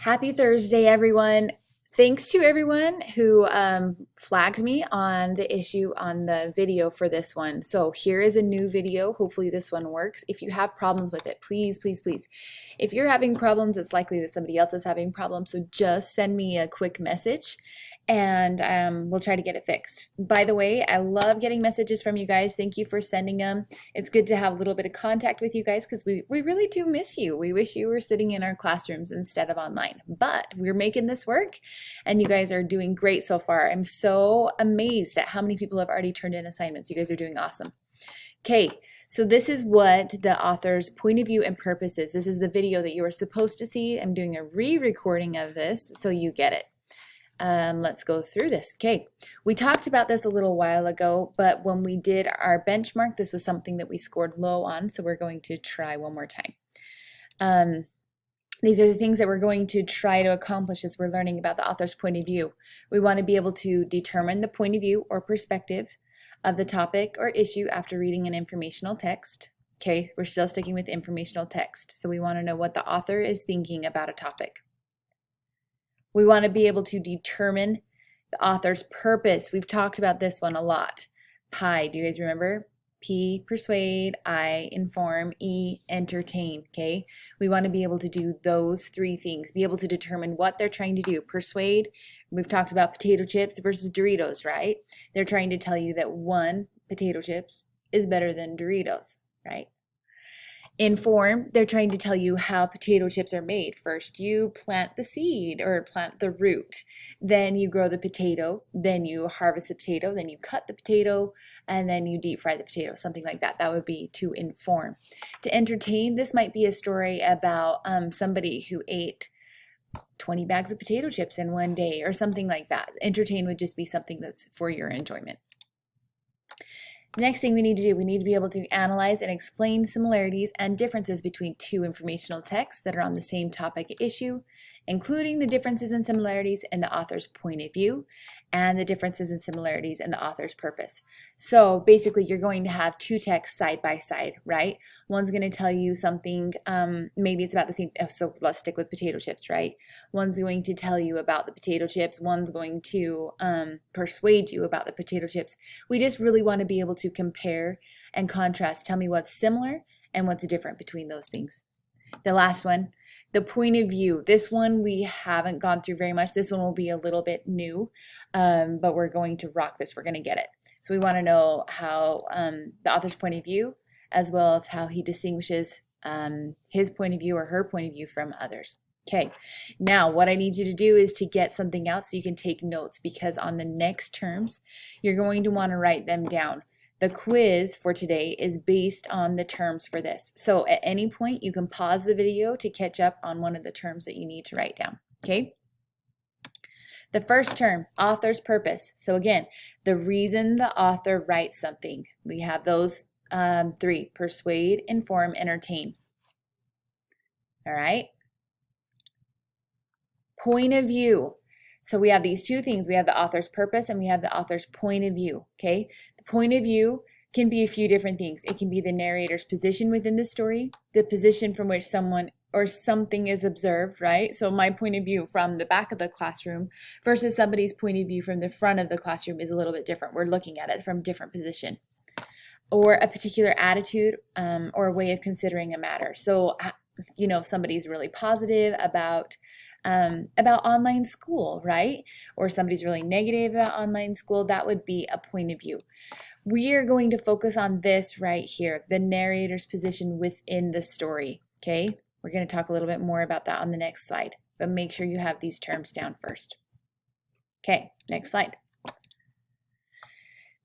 Happy Thursday, everyone. Thanks to everyone who flagged me on the issue on the video for this one. So here is a new video. Hopefully this one works. If you have problems with it, please, please, please. If you're having problems, it's likely that somebody else is having problems. So just send me a quick message and we'll try to get it fixed. By the way, I love getting messages from you guys. Thank you for sending them. It's good to have a little bit of contact with you guys because we really do miss you. We wish you were sitting in our classrooms instead of online, but we're making this work and you guys are doing great so far. I'm so amazed at how many people have already turned in assignments. You guys are doing awesome. Okay, so this is what the author's point of view and purpose is. This is the video that you were supposed to see. I'm doing a re-recording of this so you get it. Let's go through this. Okay, we talked about this a little while ago, but when we did our benchmark, this was something that we scored low on, so we're going to try one more time. These are the things that we're going to try to accomplish as we're learning about the author's point of view. We want to be able to determine the point of view or perspective of the topic or issue after reading an informational text. Okay, we're still sticking with informational text, so we want to know what the author is thinking about a topic. We want to be able to determine the author's purpose. We've talked about this one a lot. PI, do you guys remember? P, persuade, I, inform, E, entertain, okay? We want to be able to do those three things, be able to determine what they're trying to do. Persuade, we've talked about potato chips versus Doritos, right? They're trying to tell you that one, potato chips, is better than Doritos, right? Inform, they're trying to tell you how potato chips are made. First, you plant the seed or plant the root. Then you grow the potato. Then you harvest the potato. Then you cut the potato. And then you deep fry the potato, something like that. That would be to inform. To entertain, this might be a story about somebody who ate 20 bags of potato chips in one day or something like that. Entertain would just be something that's for your enjoyment. Next thing we need to do, we need to be able to analyze and explain similarities and differences between two informational texts that are on the same topic issue, including the differences and similarities in the author's point of view and the differences and similarities in the author's purpose. So basically you're going to have two texts side by side, right? One's going to tell you something, maybe it's about the same, so let's stick with potato chips, right? One's going to tell you about the potato chips. One's going to persuade you about the potato chips. We just really want to be able to compare and contrast. Tell me what's similar and what's different between those things. The last one, the point of view. This one we haven't gone through very much. This one will be a little bit new, but we're going to rock this. We're going to get it. So we want to know how the author's point of view, as well as how he distinguishes his point of view or her point of view from others. Okay, now what I need you to do is to get something out so you can take notes, because on the next terms, you're going to want to write them down. The quiz for today is based on the terms for this. So at any point, you can pause the video to catch up on one of the terms that you need to write down, okay? The first term, author's purpose. So again, the reason the author writes something. We have those three: persuade, inform, entertain. All right? Point of view. So we have these two things. We have the author's purpose and we have the author's point of view, okay? The point of view can be a few different things. It can be the narrator's position within the story, the position from which someone or something is observed, right? So my point of view from the back of the classroom versus somebody's point of view from the front of the classroom is a little bit different. We're looking at it from a different position. Or a particular attitude or a way of considering a matter. So, you know, if somebody's really positive about online school, right? Or somebody's really negative about online school, that would be a point of view. We are going to focus on this right here, the narrator's position within the story, okay? We're going to talk a little bit more about that on the next slide, but make sure you have these terms down first. Okay, next slide.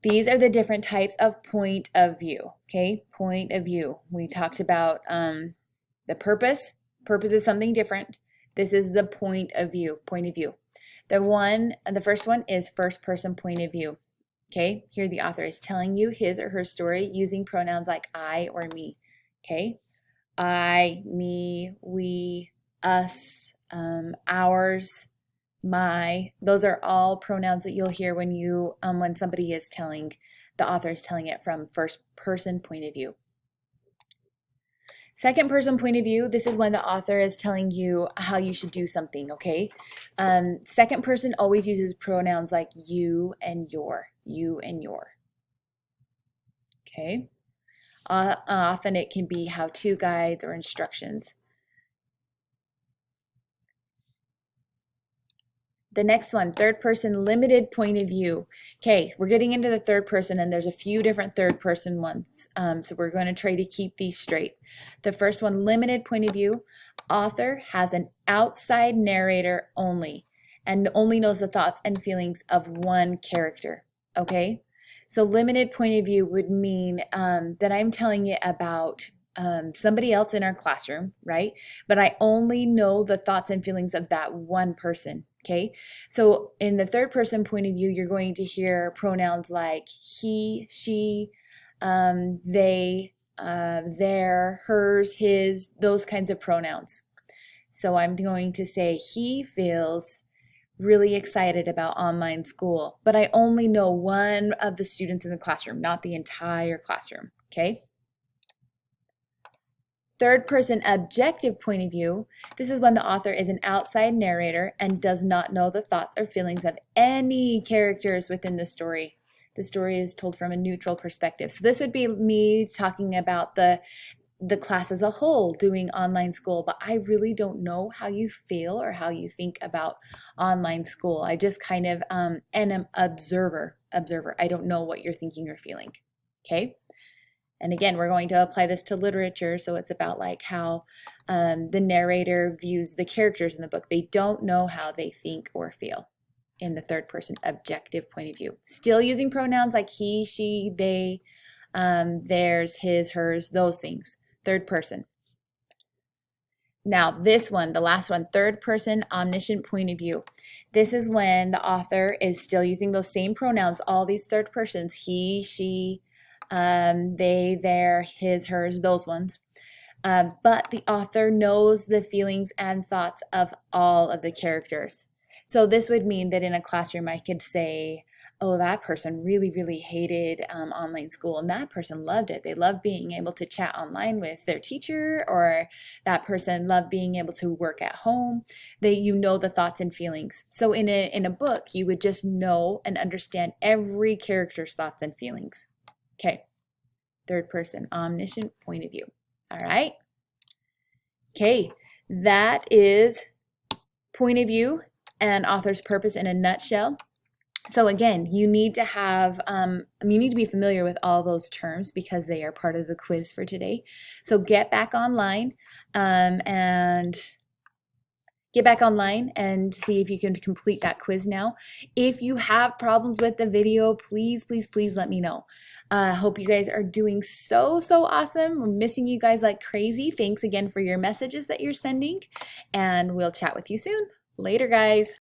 These are the different types of point of view, okay? Point of view. We talked about the purpose. Purpose is something different. This is the point of view, point of view. The first one is first person point of view. Okay, here the author is telling you his or her story using pronouns like I or me. Okay, I, me, we, us, ours, my. Those are all pronouns that you'll hear when somebody is telling, the author is telling it from first person point of view. Second person point of view, this is when the author is telling you how you should do something, okay? Second person always uses pronouns like you and your, okay? Often it can be how-to guides or instructions. The next one, third person limited point of view. Okay, we're getting into the third person and there's a few different third person ones. So we're going to try to keep these straight. The first one, limited point of view. Author has an outside narrator only and only knows the thoughts and feelings of one character. Okay, so limited point of view would mean that I'm telling you about somebody else in our classroom, right? But I only know the thoughts and feelings of that one person. Okay, so in the third person point of view, you're going to hear pronouns like he, she, they, their, hers, his, those kinds of pronouns. So I'm going to say he feels really excited about online school, but I only know one of the students in the classroom, not the entire classroom. Okay. Third person objective point of view, this is when the author is an outside narrator and does not know the thoughts or feelings of any characters within the story. The story is told from a neutral perspective. So this would be me talking about the class as a whole doing online school, but I really don't know how you feel or how you think about online school. I just kind of am an observer. I don't know what you're thinking or feeling. Okay. And again, we're going to apply this to literature. So it's about like how the narrator views the characters in the book. They don't know how they think or feel in the third person objective point of view. Still using pronouns like he, she, they, theirs, his, hers, those things. Third person. Now this one, the last one, third person omniscient point of view. This is when the author is still using those same pronouns, all these third persons, he, she, they, their, his, hers, those ones. But the author knows the feelings and thoughts of all of the characters. So this would mean that in a classroom I could say, oh, that person really, really hated online school and that person loved it. They loved being able to chat online with their teacher, or that person loved being able to work at home. You know the thoughts and feelings. So in a book, you would just know and understand every character's thoughts and feelings. Okay, third person, omniscient point of view. All right. Okay, that is point of view and author's purpose in a nutshell. So again, you need to be familiar with all those terms because they are part of the quiz for today. So get back online and see if you can complete that quiz now. If you have problems with the video, please let me know. Hope you guys are doing so awesome. We're missing you guys like crazy. Thanks again for your messages that you're sending, and we'll chat with you soon. Later, guys.